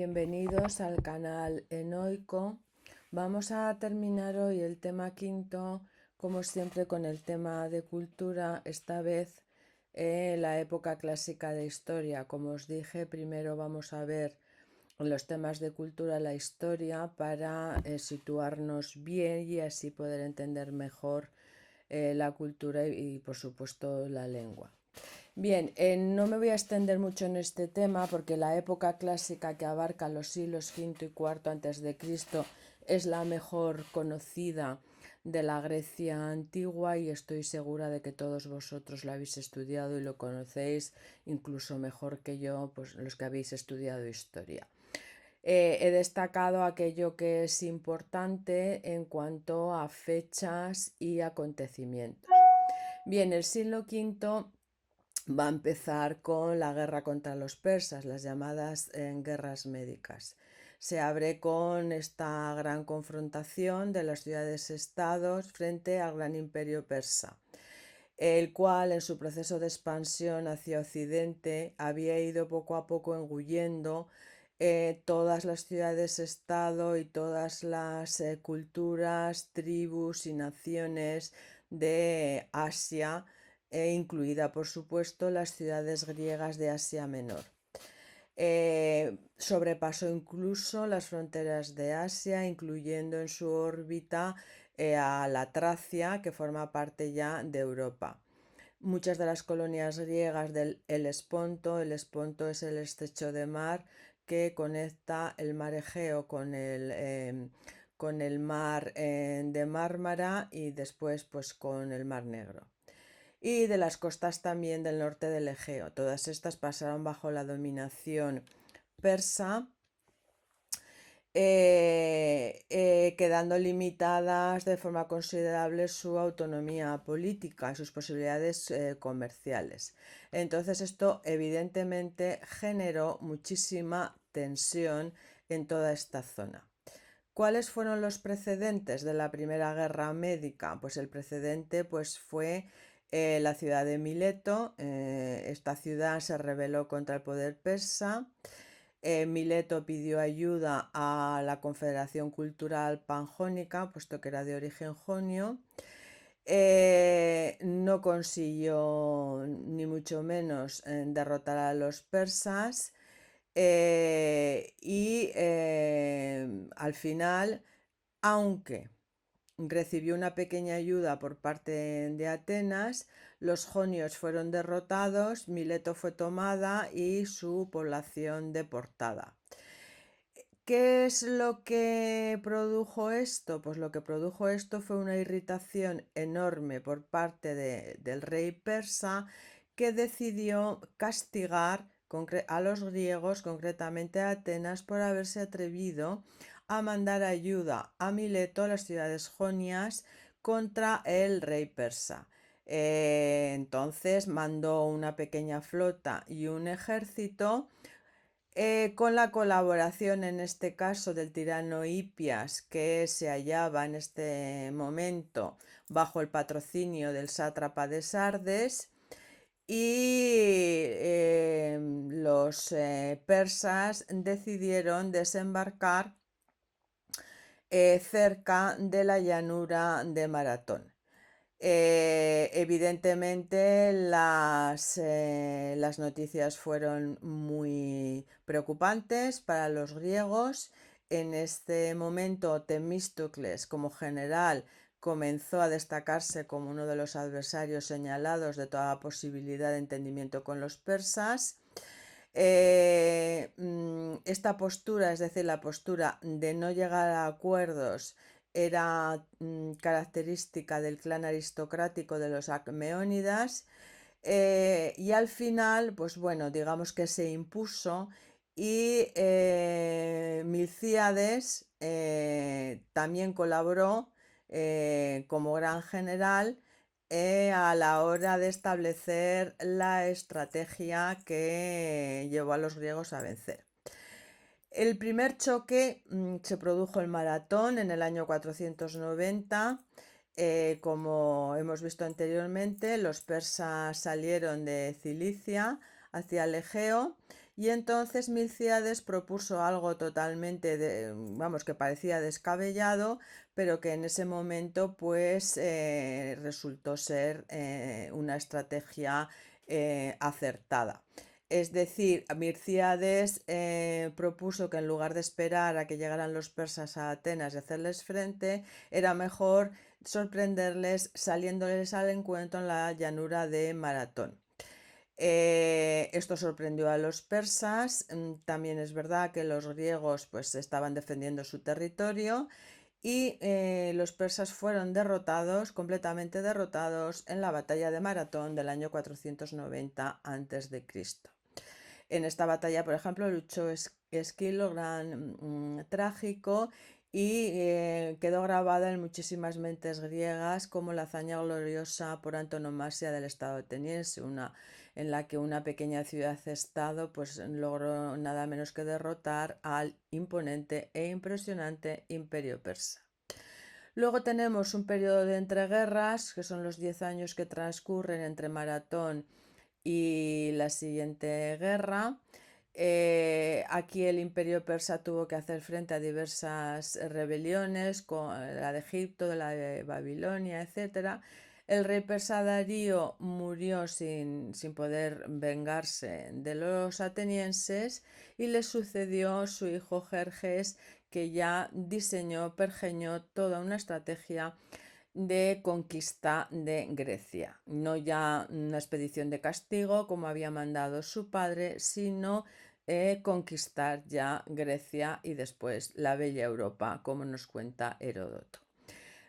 Bienvenidos al canal Enoico. Vamos a terminar hoy el tema quinto, como siempre, con el tema de cultura, esta vez la época clásica de historia. Como os dije, primero vamos a ver los temas de cultura, la historia, para situarnos bien y así poder entender mejor la cultura y, por supuesto, la lengua. Bien, no me voy a extender mucho en este tema porque la época clásica que abarca los siglos V y IV antes de Cristo es la mejor conocida de la Grecia antigua y estoy segura de que todos vosotros lo habéis estudiado y lo conocéis incluso mejor que yo, pues los que habéis estudiado historia. He destacado aquello que es importante en cuanto a fechas y acontecimientos. Bien, el siglo V va a empezar con la guerra contra los persas, las llamadas guerras médicas. Se abre con esta gran confrontación de las ciudades-estados frente al gran imperio persa, el cual en su proceso de expansión hacia Occidente había ido poco a poco engullendo todas las ciudades-estado y todas las culturas, tribus y naciones de Asia, incluida por supuesto las ciudades griegas de Asia Menor. Sobrepasó incluso las fronteras de Asia, incluyendo en su órbita a la Tracia, que forma parte ya de Europa. Muchas de las colonias griegas del Helesponto es el estrecho de mar que conecta el mar Egeo con el mar de Mármara y después pues con el mar Negro. Y de las costas también del norte del Egeo. Todas estas pasaron bajo la dominación persa, quedando limitadas de forma considerable su autonomía política y sus posibilidades comerciales. Entonces esto evidentemente generó muchísima tensión en toda esta zona. ¿Cuáles fueron los precedentes de la Primera Guerra Médica? Pues el precedente pues, fue la ciudad de Mileto. Esta ciudad se rebeló contra el poder persa. Mileto pidió ayuda a la Confederación Cultural Panjónica, puesto que era de origen jonio. No consiguió ni mucho menos derrotar a los persas al final, aunque recibió una pequeña ayuda por parte de Atenas, los jonios fueron derrotados, Mileto fue tomada y su población deportada. ¿Qué es lo que produjo esto? Pues lo que produjo esto fue una irritación enorme por parte del rey persa, que decidió castigar a los griegos, concretamente a Atenas, por haberse atrevido a mandar ayuda a Mileto, a las ciudades jonias, contra el rey persa. Entonces mandó una pequeña flota y un ejército con la colaboración en este caso del tirano Hipias, que se hallaba en este momento bajo el patrocinio del sátrapa de Sardes, y los persas decidieron desembarcar cerca de la llanura de Maratón. Evidentemente las noticias fueron muy preocupantes para los griegos. En este momento Temístocles como general comenzó a destacarse como uno de los adversarios señalados de toda posibilidad de entendimiento con los persas. Esta postura, es decir, la postura de no llegar a acuerdos, era característica del clan aristocrático de los Acmeónidas, y al final, pues bueno, digamos que se impuso y Milcíades también colaboró como gran general a la hora de establecer la estrategia que llevó a los griegos a vencer. El primer choque se produjo en Maratón en el año 490. Como hemos visto anteriormente, los persas salieron de Cilicia hacia el Egeo Y entonces Milcíades propuso algo totalmente, vamos, que parecía descabellado, pero que en ese momento pues resultó ser una estrategia acertada. Es decir, Milcíades propuso que en lugar de esperar a que llegaran los persas a Atenas y hacerles frente, era mejor sorprenderles saliéndoles al encuentro en la llanura de Maratón. Esto sorprendió a los persas. También es verdad que los griegos pues estaban defendiendo su territorio y los persas fueron derrotados, completamente derrotados, en la batalla de Maratón del año 490 a.C. En esta batalla, por ejemplo, luchó Esquilo, gran trágico, y quedó grabada en muchísimas mentes griegas como la hazaña gloriosa por antonomasia del Estado ateniense, una en la que una pequeña ciudad-estado pues logró nada menos que derrotar al imponente e impresionante imperio persa. Luego tenemos un periodo de entreguerras, que son los 10 años que transcurren entre Maratón y la siguiente guerra. Aquí el imperio persa tuvo que hacer frente a diversas rebeliones, con la de Egipto, de la de Babilonia, etc. El rey persa Darío murió sin poder vengarse de los atenienses y le sucedió su hijo Jerjes, que ya diseñó, pergeñó toda una estrategia de conquista de Grecia. No ya una expedición de castigo como había mandado su padre, sino conquistar ya Grecia y después la bella Europa, como nos cuenta Heródoto.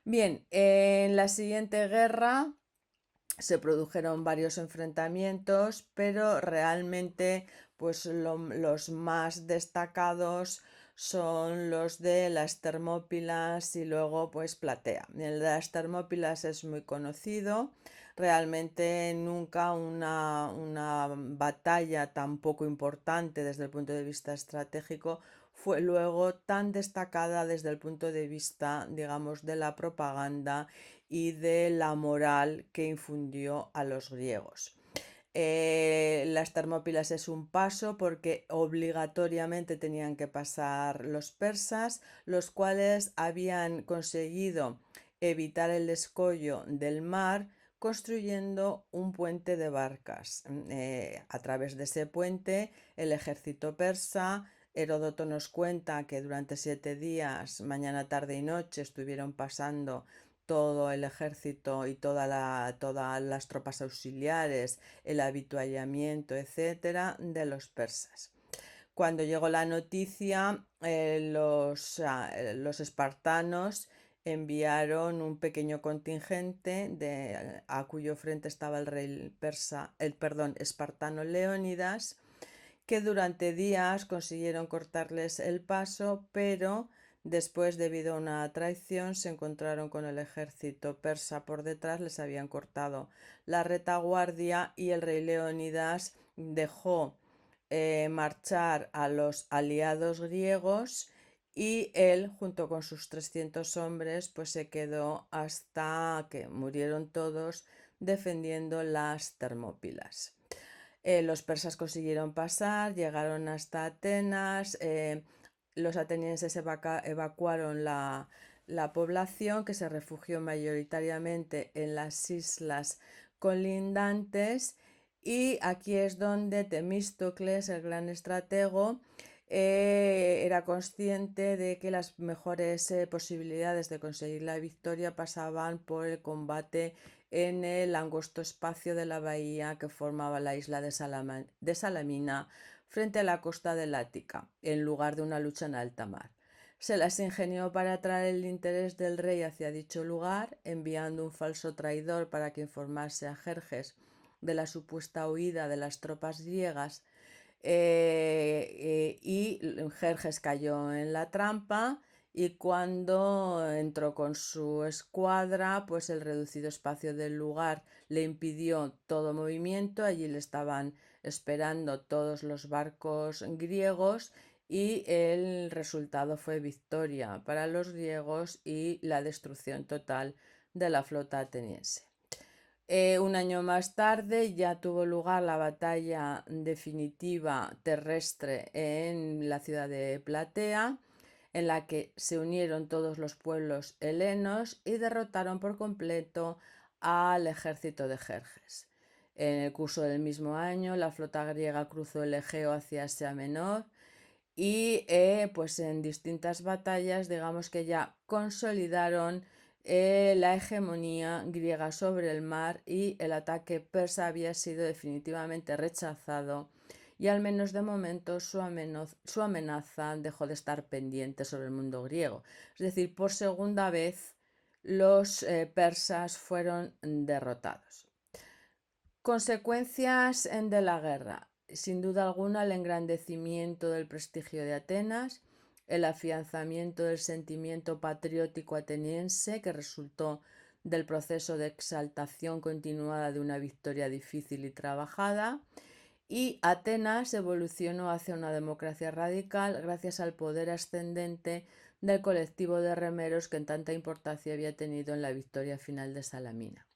Bien, en la siguiente guerra se produjeron varios enfrentamientos, pero realmente pues los más destacados son los de las Termópilas y luego pues Platea. El de las Termópilas es muy conocido, realmente nunca una batalla tan poco importante desde el punto de vista estratégico fue luego tan destacada desde el punto de vista, digamos, de la propaganda y de la moral que infundió a los griegos. Las Termópilas es un paso porque obligatoriamente tenían que pasar los persas, los cuales habían conseguido evitar el escollo del mar construyendo un puente de barcas. A través de ese puente, el ejército persa, Heródoto nos cuenta que durante 7 días, mañana, tarde y noche, estuvieron pasando todo el ejército y todas las tropas auxiliares, el habituallamiento, etcétera, de los persas. Cuando llegó la noticia, los espartanos enviaron un pequeño contingente a cuyo frente estaba el rey persa, espartano Leónidas, que durante días consiguieron cortarles el paso, pero después, debido a una traición, se encontraron con el ejército persa por detrás, les habían cortado la retaguardia y el rey Leónidas dejó marchar a los aliados griegos y él, junto con sus 300 hombres, pues se quedó hasta que murieron todos defendiendo las Termópilas. Los persas consiguieron pasar, llegaron hasta Atenas, los atenienses evacuaron la población, que se refugió mayoritariamente en las islas colindantes, y aquí es donde Temístocles, el gran estratego, era consciente de que las mejores posibilidades de conseguir la victoria pasaban por el combate en el angosto espacio de la bahía que formaba la isla de Salamina frente a la costa del Ática, en lugar de una lucha en alta mar. Se las ingenió para atraer el interés del rey hacia dicho lugar, enviando un falso traidor para que informase a Jerjes de la supuesta huida de las tropas griegas, y Jerjes cayó en la trampa, y cuando entró con su escuadra, pues el reducido espacio del lugar le impidió todo movimiento. Allí le estaban esperando todos los barcos griegos y el resultado fue victoria para los griegos y la destrucción total de la flota ateniense. Un año más tarde ya tuvo lugar la batalla definitiva terrestre en la ciudad de Platea, en la que se unieron todos los pueblos helenos y derrotaron por completo al ejército de Jerjes. En el curso del mismo año, la flota griega cruzó el Egeo hacia Asia Menor y pues en distintas batallas, digamos que ya consolidaron la hegemonía griega sobre el mar y el ataque persa había sido definitivamente rechazado y al menos de momento su amenaza dejó de estar pendiente sobre el mundo griego. Es decir, por segunda vez los persas fueron derrotados. Consecuencias de la guerra. Sin duda alguna, el engrandecimiento del prestigio de Atenas, el afianzamiento del sentimiento patriótico ateniense que resultó del proceso de exaltación continuada de una victoria difícil y trabajada, y Atenas evolucionó hacia una democracia radical gracias al poder ascendente del colectivo de remeros que en tanta importancia había tenido en la victoria final de Salamina.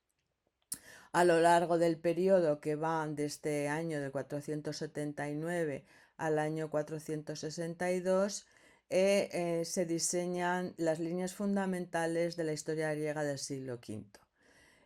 A lo largo del periodo que va de este año del 479 al año 462, se diseñan las líneas fundamentales de la historia griega del siglo V.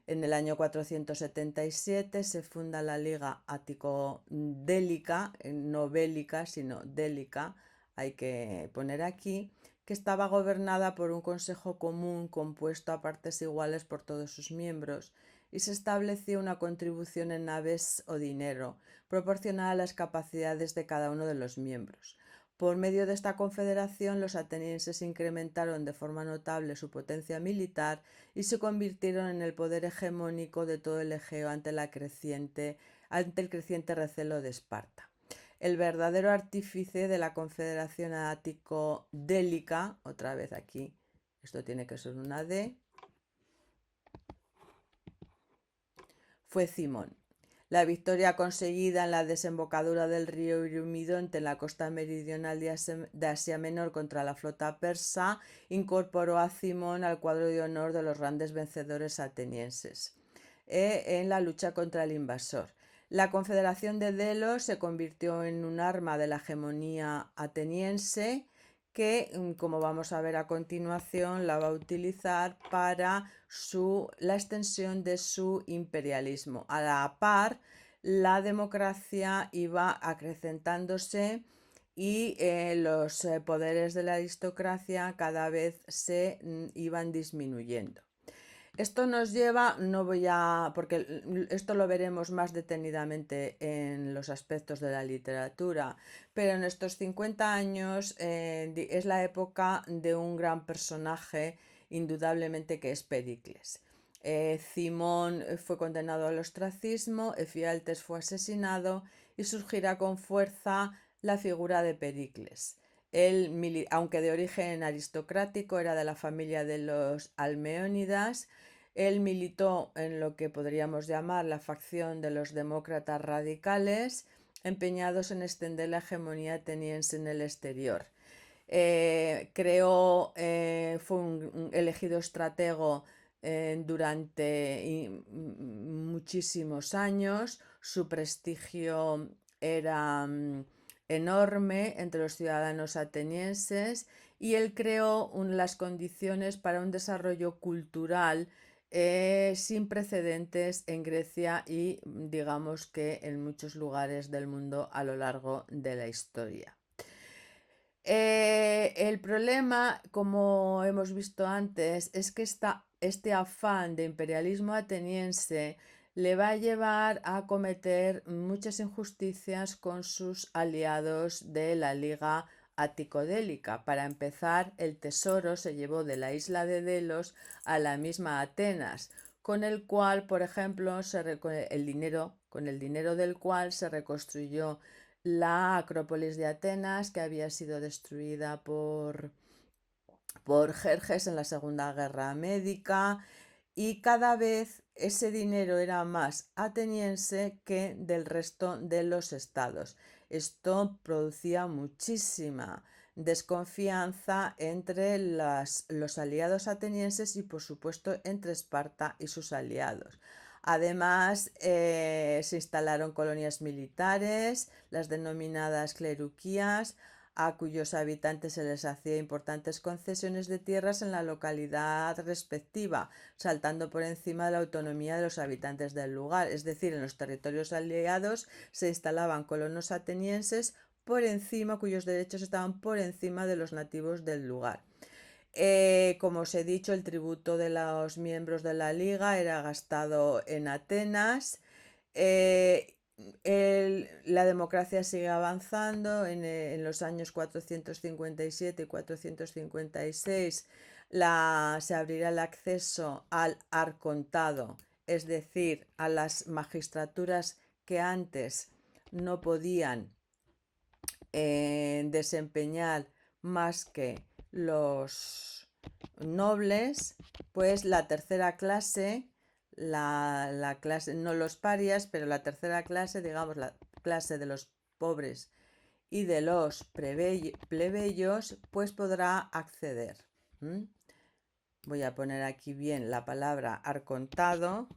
En el año 477 se funda la Liga Ático-Délica, no bélica, sino délica, hay que poner aquí, que estaba gobernada por un consejo común compuesto a partes iguales por todos sus miembros y se estableció una contribución en naves o dinero, proporcionada a las capacidades de cada uno de los miembros. Por medio de esta confederación, los atenienses incrementaron de forma notable su potencia militar y se convirtieron en el poder hegemónico de todo el Egeo ante el creciente recelo de Esparta. El verdadero artífice de la confederación ático-délica, otra vez aquí, esto tiene que ser una D, fue Cimón. La victoria conseguida en la desembocadura del río Eurymidonte en la costa meridional de Asia Menor contra la flota persa incorporó a Cimón al cuadro de honor de los grandes vencedores atenienses en la lucha contra el invasor. La Confederación de Delos se convirtió en un arma de la hegemonía ateniense que, como vamos a ver a continuación, la va a utilizar para la extensión de su imperialismo. A la par, la democracia iba acrecentándose y los poderes de la aristocracia cada vez se iban disminuyendo. Esto nos lleva, no voy a, porque esto lo veremos más detenidamente en los aspectos de la literatura, pero en estos 50 años es la época de un gran personaje, indudablemente que es Pericles. Cimón fue condenado al ostracismo, Efialtes fue asesinado y surgirá con fuerza la figura de Pericles. Él, aunque de origen aristocrático, era de la familia de los Almeónidas. Él militó en lo que podríamos llamar la facción de los demócratas radicales, empeñados en extender la hegemonía ateniense en el exterior. Fue un elegido estratego durante muchísimos años. Su prestigio era enorme entre los ciudadanos atenienses y él creó las condiciones para un desarrollo cultural sin precedentes en Grecia y digamos que en muchos lugares del mundo a lo largo de la historia. El problema, como hemos visto antes, es que este afán de imperialismo ateniense le va a llevar a cometer muchas injusticias con sus aliados de la Liga Ático-Délica. Para empezar, el tesoro se llevó de la isla de Delos a la misma Atenas, con el cual, por ejemplo, con el dinero del cual se reconstruyó la Acrópolis de Atenas, que había sido destruida por Jerjes en la Segunda Guerra Médica, y cada vez ese dinero era más ateniense que del resto de los estados. Esto producía muchísima desconfianza entre los aliados atenienses y por supuesto entre Esparta y sus aliados. Además, se instalaron colonias militares, las denominadas cleruquías, a cuyos habitantes se les hacía importantes concesiones de tierras en la localidad respectiva, saltando por encima de la autonomía de los habitantes del lugar. Es decir, en los territorios aliados se instalaban colonos atenienses por encima, cuyos derechos estaban por encima de los nativos del lugar. Como os he dicho, el tributo de los miembros de la liga era gastado en Atenas. Eh, la democracia sigue avanzando. En los años 457 y 456 se abrirá el acceso al arcontado, es decir, a las magistraturas que antes no podían desempeñar más que los nobles, pues la tercera clase, la clase, no los parias, pero la tercera clase, digamos, la clase de los pobres y de los plebeyos, pues podrá acceder. Voy a poner aquí bien la palabra arcontado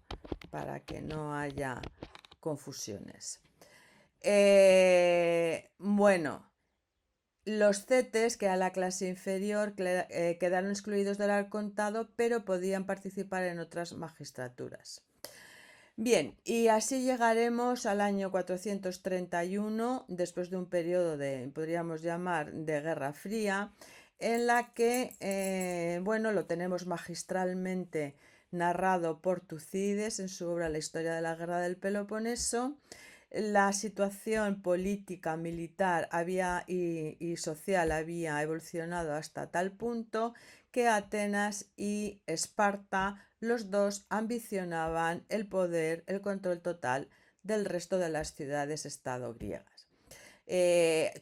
para que no haya confusiones. Bueno, los cetes, que era la clase inferior, quedaron excluidos del arcontado, pero podían participar en otras magistraturas. Bien, y así llegaremos al año 431, después de un periodo de, podríamos llamar, de Guerra Fría, en la que, bueno, lo tenemos magistralmente narrado por Tucídides en su obra La historia de la guerra del Peloponeso. La situación política, militar y social había evolucionado hasta tal punto que Atenas y Esparta, los dos ambicionaban el poder, el control total del resto de las ciudades-estado griegas.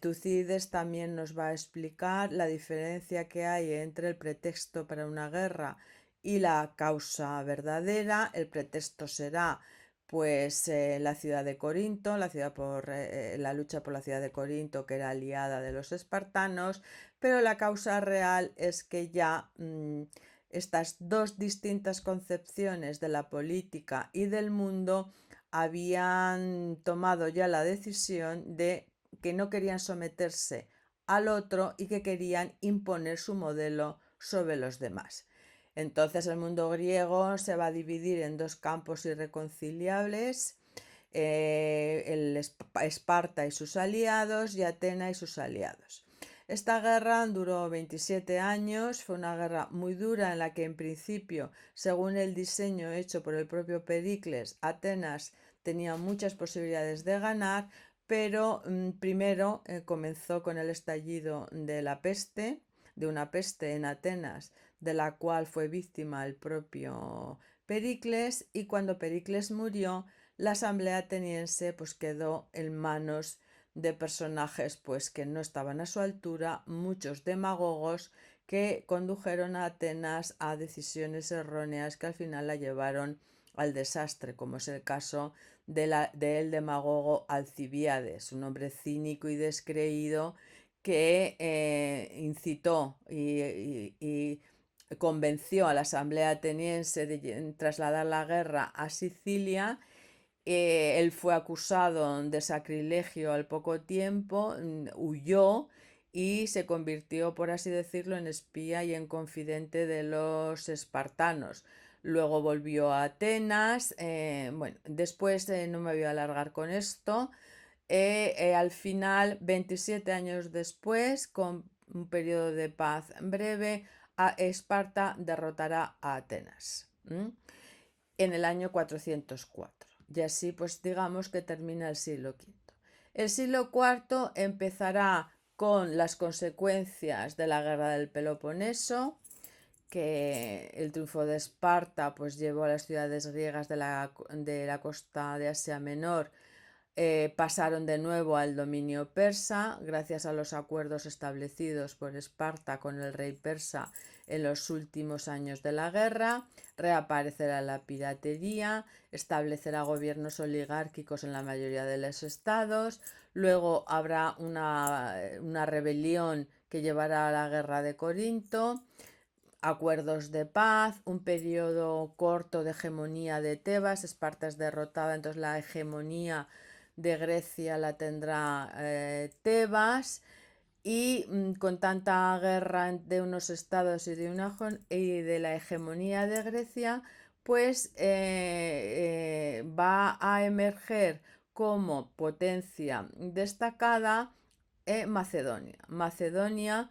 Tucídides también nos va a explicar la diferencia que hay entre el pretexto para una guerra y la causa verdadera. El pretexto será pues la ciudad de Corinto, la lucha por la ciudad de Corinto, que era aliada de los espartanos, pero la causa real es que ya estas dos distintas concepciones de la política y del mundo habían tomado ya la decisión de que no querían someterse al otro y que querían imponer su modelo sobre los demás. Entonces el mundo griego se va a dividir en dos campos irreconciliables, el Esparta y sus aliados y Atenas y sus aliados. Esta guerra duró 27 años, fue una guerra muy dura en la que en principio, según el diseño hecho por el propio Pericles, Atenas tenía muchas posibilidades de ganar, pero primero comenzó con el estallido de la peste, de una peste en Atenas, de la cual fue víctima el propio Pericles, y cuando Pericles murió, la asamblea ateniense pues quedó en manos de personajes pues que no estaban a su altura, muchos demagogos que condujeron a Atenas a decisiones erróneas que al final la llevaron al desastre, como es el caso del demagogo Alcibíades, un hombre cínico y descreído que incitó y convenció a la asamblea ateniense de trasladar la guerra a Sicilia. Él fue acusado de sacrilegio al poco tiempo, huyó y se convirtió, por así decirlo, en espía y en confidente de los espartanos. Luego volvió a Atenas. Bueno, después no me voy a alargar con esto. Al final, 27 años después, con un periodo de paz breve, Esparta derrotará a Atenas en el año 404. Y así pues digamos que termina el siglo V. El siglo IV empezará con las consecuencias de la guerra del Peloponeso, que el triunfo de Esparta pues llevó a las ciudades griegas de la costa de Asia Menor pasaron de nuevo al dominio persa gracias a los acuerdos establecidos por Esparta con el rey persa en los últimos años de la guerra. Reaparecerá la piratería, establecerá gobiernos oligárquicos en la mayoría de los estados, luego habrá una rebelión que llevará a la guerra de Corinto. acuerdos de paz, un periodo corto de hegemonía de Tebas. Esparta es derrotada, entonces la hegemonía de Grecia la tendrá Tebas. Y con tanta guerra de unos estados y de la hegemonía de Grecia, pues va a emerger como potencia destacada Macedonia. Macedonia,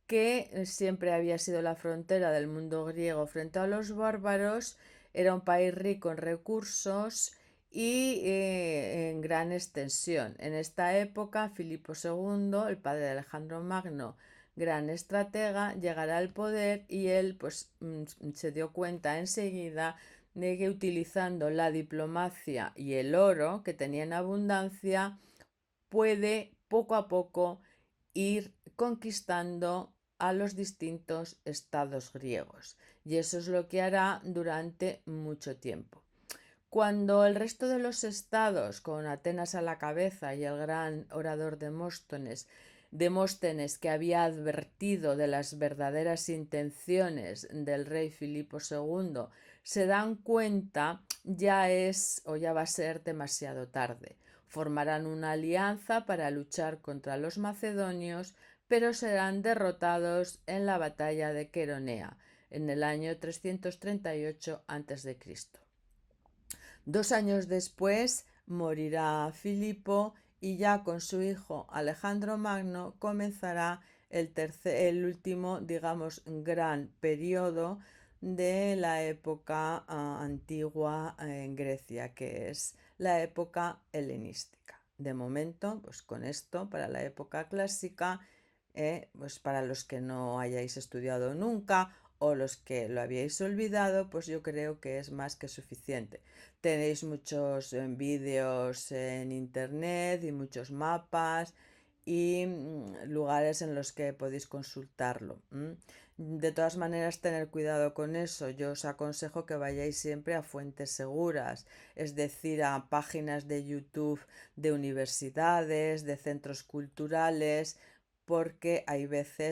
que siempre había sido la frontera del mundo griego frente a los bárbaros, era un país rico en recursos y en gran extensión. En esta época, Filipo II, el padre de Alejandro Magno, gran estratega, llegará al poder y él pues se dio cuenta enseguida de que utilizando la diplomacia y el oro que tenía en abundancia puede poco a poco ir conquistando a los distintos estados griegos, y eso es lo que hará durante mucho tiempo. Cuando el resto de los estados, con Atenas a la cabeza y el gran orador Demóstenes, que había advertido de las verdaderas intenciones del rey Filipo II, se dan cuenta, ya es o ya va a ser demasiado tarde. Formarán una alianza para luchar contra los macedonios, pero serán derrotados en la batalla de Queronea en el año 338 a.C. 2 años después morirá Filipo y ya con su hijo Alejandro Magno comenzará el último, digamos, gran periodo de la época antigua en Grecia, que es la época helenística. De momento, pues con esto, para la época clásica, pues para los que no hayáis estudiado nunca o los que lo habíais olvidado, pues yo creo que es más que suficiente. Tenéis muchos vídeos en internet y muchos mapas y lugares en los que podéis consultarlo. De todas maneras, tener cuidado con eso. Yo os aconsejo que vayáis siempre a fuentes seguras, es decir, a páginas de YouTube de universidades, de centros culturales, porque hay veces